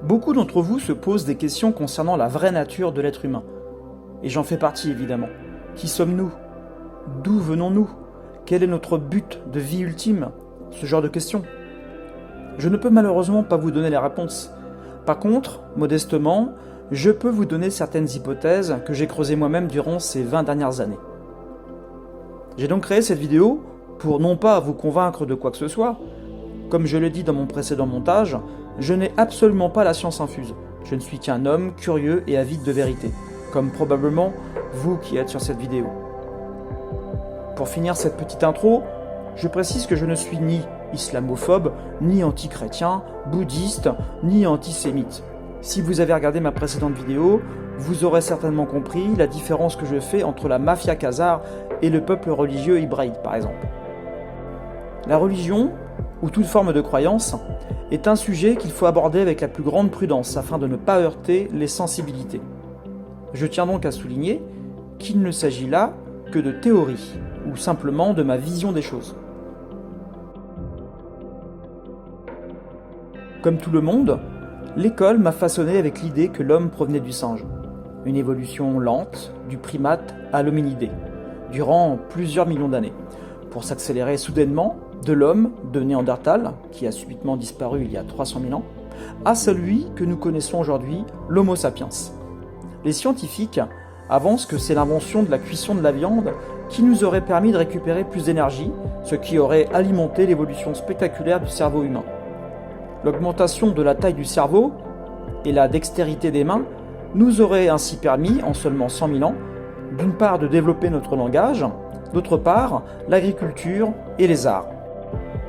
Beaucoup d'entre vous se posent des questions concernant la vraie nature de l'être humain. Et j'en fais partie évidemment. Qui sommes-nous? D'où venons-nous? Quel est notre but de vie ultime? Ce genre de questions. Je ne peux malheureusement pas vous donner les réponses. Par contre, modestement, je peux vous donner certaines hypothèses que j'ai creusées moi-même durant ces 20 dernières années. J'ai donc créé cette vidéo pour non pas vous convaincre de quoi que ce soit. Comme je l'ai dit dans mon précédent montage, je n'ai absolument pas la science infuse. Je ne suis qu'un homme curieux et avide de vérité, comme probablement vous qui êtes sur cette vidéo. Pour finir cette petite intro, je précise que je ne suis ni islamophobe, ni anti-chrétien, bouddhiste, ni antisémite. Si vous avez regardé ma précédente vidéo, vous aurez certainement compris la différence que je fais entre la mafia khazare et le peuple religieux hébraïque par exemple. La religion, ou toute forme de croyance, est un sujet qu'il faut aborder avec la plus grande prudence afin de ne pas heurter les sensibilités. Je tiens donc à souligner qu'il ne s'agit là que de théorie, ou simplement de ma vision des choses. Comme tout le monde, l'école m'a façonné avec l'idée que l'homme provenait du singe. Une évolution lente, du primate à l'hominidé, durant plusieurs millions d'années, pour s'accélérer soudainement de l'homme de Néandertal, qui a subitement disparu il y a 300 000 ans, à celui que nous connaissons aujourd'hui, l'Homo sapiens. Les scientifiques avancent que c'est l'invention de la cuisson de la viande qui nous aurait permis de récupérer plus d'énergie, ce qui aurait alimenté l'évolution spectaculaire du cerveau humain. L'augmentation de la taille du cerveau et la dextérité des mains nous auraient ainsi permis, en seulement 100 000 ans, d'une part de développer notre langage, d'autre part l'agriculture et les arts.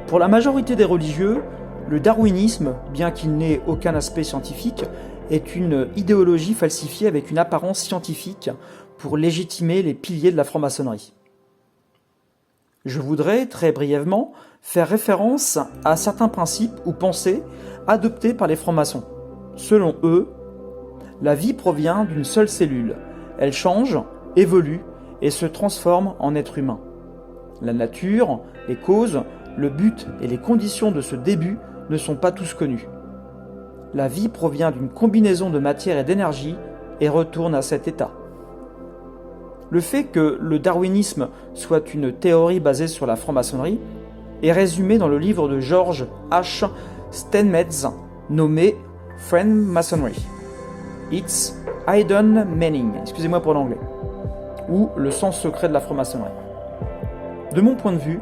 Pour la majorité des religieux, le darwinisme, bien qu'il n'ait aucun aspect scientifique, est une idéologie falsifiée avec une apparence scientifique pour légitimer les piliers de la franc-maçonnerie. Je voudrais, très brièvement, faire référence à certains principes ou pensées adoptés par les francs-maçons. Selon eux, la vie provient d'une seule cellule. Elle change, évolue et se transforme en être humain. La nature, les causes, le but et les conditions de ce début ne sont pas tous connus. La vie provient d'une combinaison de matière et d'énergie et retourne à cet état. Le fait que le darwinisme soit une théorie basée sur la franc-maçonnerie est résumé dans le livre de George H. Steinmetz nommé Friend-Masonry. Its Hidden Meaning, excusez-moi pour l'anglais, ou le sens secret de la franc-maçonnerie. De mon point de vue,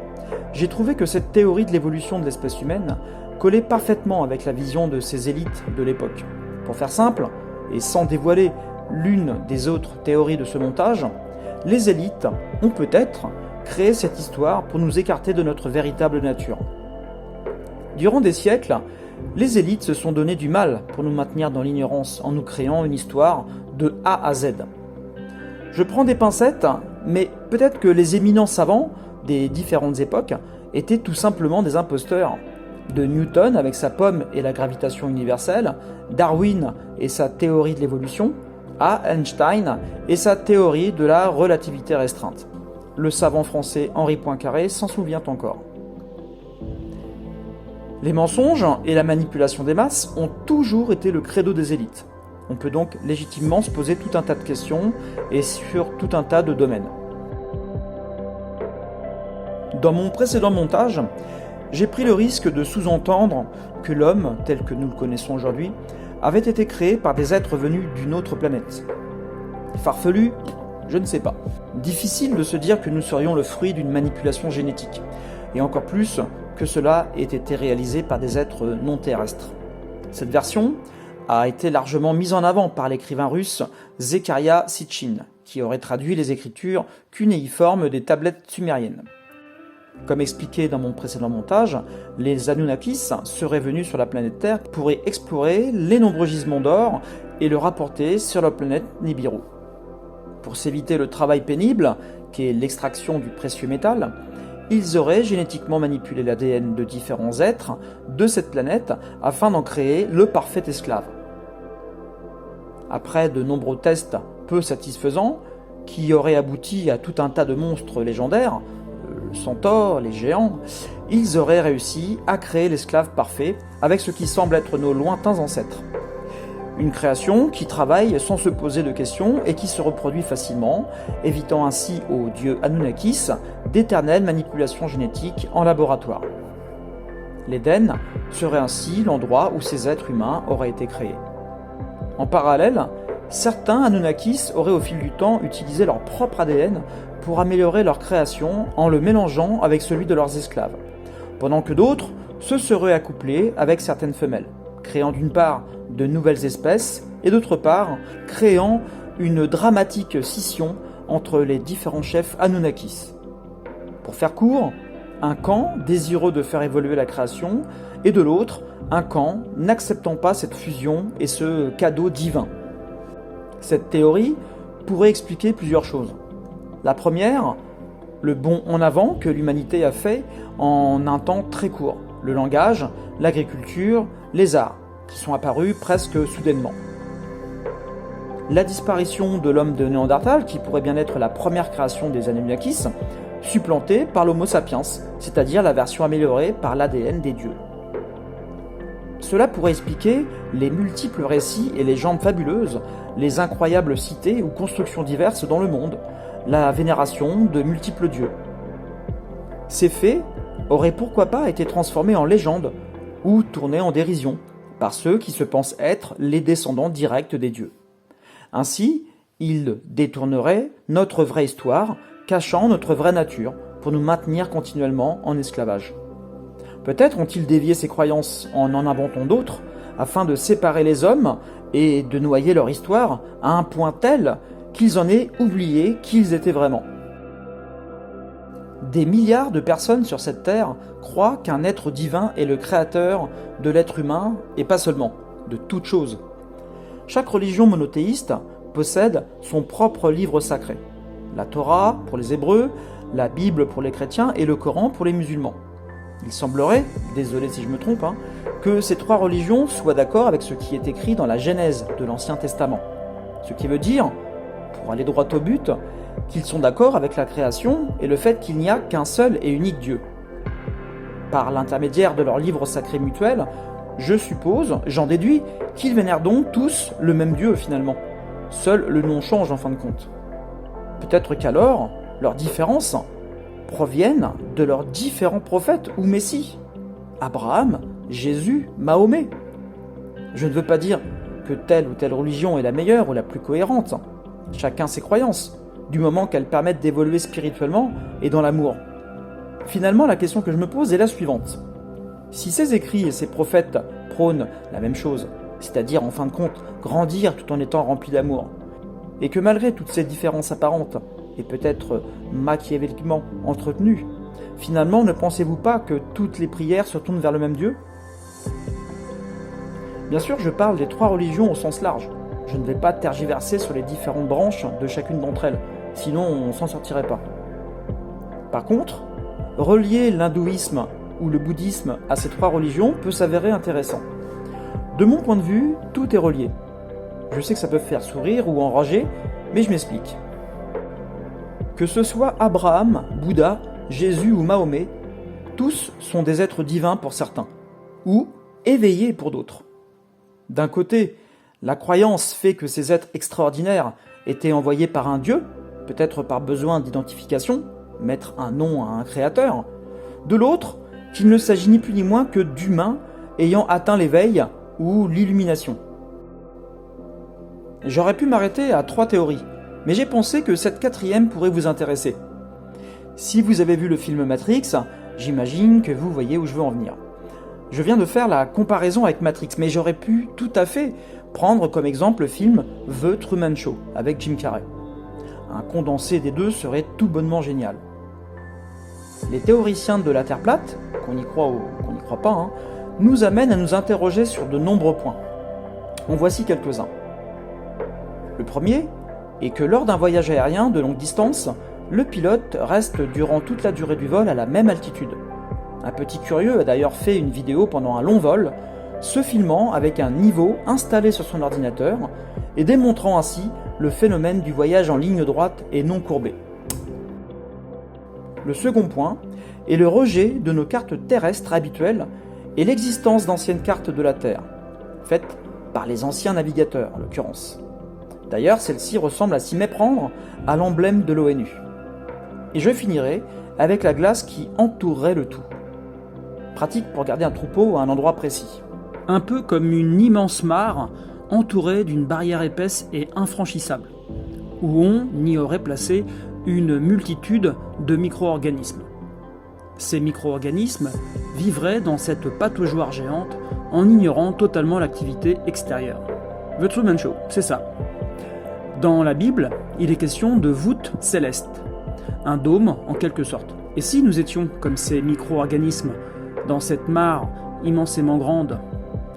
j'ai trouvé que cette théorie de l'évolution de l'espèce humaine collait parfaitement avec la vision de ces élites de l'époque. Pour faire simple, et sans dévoiler l'une des autres théories de ce montage, les élites ont peut-être créé cette histoire pour nous écarter de notre véritable nature. Durant des siècles, les élites se sont donné du mal pour nous maintenir dans l'ignorance en nous créant une histoire de A à Z. Je prends des pincettes, mais peut-être que les éminents savants des différentes époques étaient tout simplement des imposteurs. De Newton avec sa pomme et la gravitation universelle, Darwin et sa théorie de l'évolution, à Einstein et sa théorie de la relativité restreinte. Le savant français Henri Poincaré s'en souvient encore. Les mensonges et la manipulation des masses ont toujours été le credo des élites. On peut donc légitimement se poser tout un tas de questions et sur tout un tas de domaines. Dans mon précédent montage, j'ai pris le risque de sous-entendre que l'homme, tel que nous le connaissons aujourd'hui, avait été créé par des êtres venus d'une autre planète. Farfelu, je ne sais pas. Difficile de se dire que nous serions le fruit d'une manipulation génétique, et encore plus que cela ait été réalisé par des êtres non terrestres. Cette version a été largement mise en avant par l'écrivain russe Zekharia Sitchin, qui aurait traduit les écritures cunéiformes des tablettes sumériennes. Comme expliqué dans mon précédent montage, les Anunnakis seraient venus sur la planète Terre pour y explorer les nombreux gisements d'or et le rapporter sur la planète Nibiru. Pour s'éviter le travail pénible, qui est l'extraction du précieux métal, ils auraient génétiquement manipulé l'ADN de différents êtres de cette planète afin d'en créer le parfait esclave. Après de nombreux tests peu satisfaisants, qui auraient abouti à tout un tas de monstres légendaires, le centaure, les géants, ils auraient réussi à créer l'esclave parfait avec ce qui semble être nos lointains ancêtres. Une création qui travaille sans se poser de questions et qui se reproduit facilement, évitant ainsi au dieu Anunnakis d'éternelles manipulations génétiques en laboratoire. L'Éden serait ainsi l'endroit où ces êtres humains auraient été créés. En parallèle, certains Anunnakis auraient au fil du temps utilisé leur propre ADN pour améliorer leur création en le mélangeant avec celui de leurs esclaves, pendant que d'autres se seraient accouplés avec certaines femelles, créant d'une part de nouvelles espèces et d'autre part créant une dramatique scission entre les différents chefs Anunnakis. Pour faire court, un camp désireux de faire évoluer la création et de l'autre, un camp n'acceptant pas cette fusion et ce cadeau divin. Cette théorie pourrait expliquer plusieurs choses. La première, le bond en avant que l'humanité a fait en un temps très court. Le langage, l'agriculture, les arts, qui sont apparus presque soudainement. La disparition de l'homme de Néandertal, qui pourrait bien être la première création des Anunnakis, supplantée par l'Homo sapiens, c'est-à-dire la version améliorée par l'ADN des dieux. Cela pourrait expliquer les multiples récits et légendes fabuleuses, les incroyables cités ou constructions diverses dans le monde, la vénération de multiples dieux. Ces faits auraient pourquoi pas été transformés en légendes ou tournés en dérision par ceux qui se pensent être les descendants directs des dieux. Ainsi, ils détourneraient notre vraie histoire, cachant notre vraie nature pour nous maintenir continuellement en esclavage. Peut-être ont-ils dévié ces croyances en inventant d'autres, afin de séparer les hommes et de noyer leur histoire à un point tel qu'ils en aient oublié qui ils étaient vraiment. Des milliards de personnes sur cette terre croient qu'un être divin est le créateur de l'être humain et pas seulement, de toute chose. Chaque religion monothéiste possède son propre livre sacré. La Torah pour les Hébreux, la Bible pour les chrétiens et le Coran pour les musulmans. Il semblerait, désolé si je me trompe, que ces trois religions soient d'accord avec ce qui est écrit dans la Genèse de l'Ancien Testament. Ce qui veut dire, pour aller droit au but, qu'ils sont d'accord avec la création et le fait qu'il n'y a qu'un seul et unique Dieu. Par l'intermédiaire de leur livre sacré mutuel, je suppose, j'en déduis, qu'ils vénèrent donc tous le même Dieu finalement. Seul le nom change en fin de compte. Peut-être qu'alors, leurs différences proviennent de leurs différents prophètes ou messies. Abraham, Jésus, Mahomet. Je ne veux pas dire que telle ou telle religion est la meilleure ou la plus cohérente. Chacun ses croyances, du moment qu'elles permettent d'évoluer spirituellement et dans l'amour. Finalement, la question que je me pose est la suivante. Si ces écrits et ces prophètes prônent la même chose, c'est-à-dire en fin de compte grandir tout en étant remplis d'amour, et que malgré toutes ces différences apparentes, et peut-être machiavéliquement entretenues, finalement ne pensez-vous pas que toutes les prières se tournent vers le même Dieu ? Bien sûr, je parle des trois religions au sens large. Je ne vais pas tergiverser sur les différentes branches de chacune d'entre elles, sinon on s'en sortirait pas. Par contre, relier l'hindouisme ou le bouddhisme à ces trois religions peut s'avérer intéressant. De mon point de vue, tout est relié. Je sais que ça peut faire sourire ou enrager, mais je m'explique. Que ce soit Abraham, Bouddha, Jésus ou Mahomet, tous sont des êtres divins pour certains, ou éveillés pour d'autres. D'un côté, la croyance fait que ces êtres extraordinaires étaient envoyés par un dieu, peut-être par besoin d'identification, mettre un nom à un créateur. De l'autre, qu'il ne s'agit ni plus ni moins que d'humains ayant atteint l'éveil ou l'illumination. J'aurais pu m'arrêter à 3 théories, mais j'ai pensé que cette 4e pourrait vous intéresser. Si vous avez vu le film Matrix, j'imagine que vous voyez où je veux en venir. Je viens de faire la comparaison avec Matrix, mais j'aurais pu tout à fait prendre comme exemple le film The Truman Show avec Jim Carrey. Un condensé des deux serait tout bonnement génial. Les théoriciens de la Terre plate, qu'on y croit ou qu'on n'y croit pas, nous amènent à nous interroger sur de nombreux points. En voici quelques-uns. Le premier est que lors d'un voyage aérien de longue distance, le pilote reste durant toute la durée du vol à la même altitude. Un petit curieux a d'ailleurs fait une vidéo pendant un long vol, se filmant avec un niveau installé sur son ordinateur et démontrant ainsi le phénomène du voyage en ligne droite et non courbée. Le second point est le rejet de nos cartes terrestres habituelles et l'existence d'anciennes cartes de la Terre, faites par les anciens navigateurs en l'occurrence. D'ailleurs, celle-ci ressemble à s'y méprendre à l'emblème de l'ONU. Et je finirai avec la glace qui entourerait le tout. Pratique pour garder un troupeau à un endroit précis. Un peu comme une immense mare entourée d'une barrière épaisse et infranchissable, où on y aurait placé une multitude de micro-organismes. Ces micro-organismes vivraient dans cette pataugeoire géante en ignorant totalement l'activité extérieure. The Truman Show, c'est ça. Dans la Bible, il est question de voûte céleste, un dôme en quelque sorte. Et si nous étions comme ces micro-organismes dans cette mare immensément grande,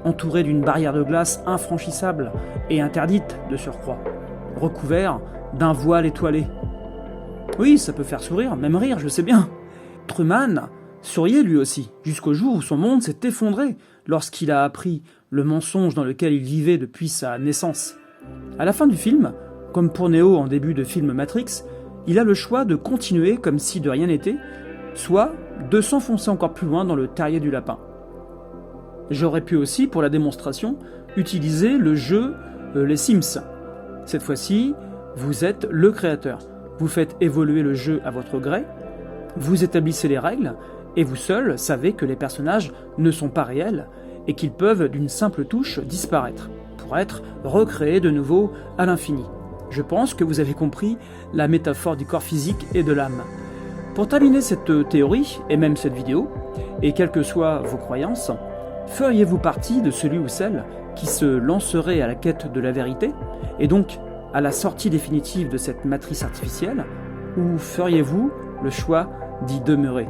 entourée d'une barrière de glace infranchissable et interdite de surcroît, recouvert d'un voile étoilé? Oui, ça peut faire sourire, même rire, je sais bien. Truman souriait lui aussi, jusqu'au jour où son monde s'est effondré lorsqu'il a appris le mensonge dans lequel il vivait depuis sa naissance. À la fin du film, comme pour Neo en début de film Matrix, il a le choix de continuer comme si de rien n'était, soit de s'enfoncer encore plus loin dans le terrier du lapin. J'aurais pu aussi, pour la démonstration, utiliser le jeu Les Sims. Cette fois-ci, vous êtes le créateur. Vous faites évoluer le jeu à votre gré, vous établissez les règles, et vous seul savez que les personnages ne sont pas réels et qu'ils peuvent d'une simple touche disparaître, pour être recréés de nouveau à l'infini. Je pense que vous avez compris la métaphore du corps physique et de l'âme. Pour terminer cette théorie, et même cette vidéo, et quelles que soient vos croyances, feriez-vous partie de celui ou celle qui se lancerait à la quête de la vérité, et donc à la sortie définitive de cette matrice artificielle, ou feriez-vous le choix d'y demeurer ?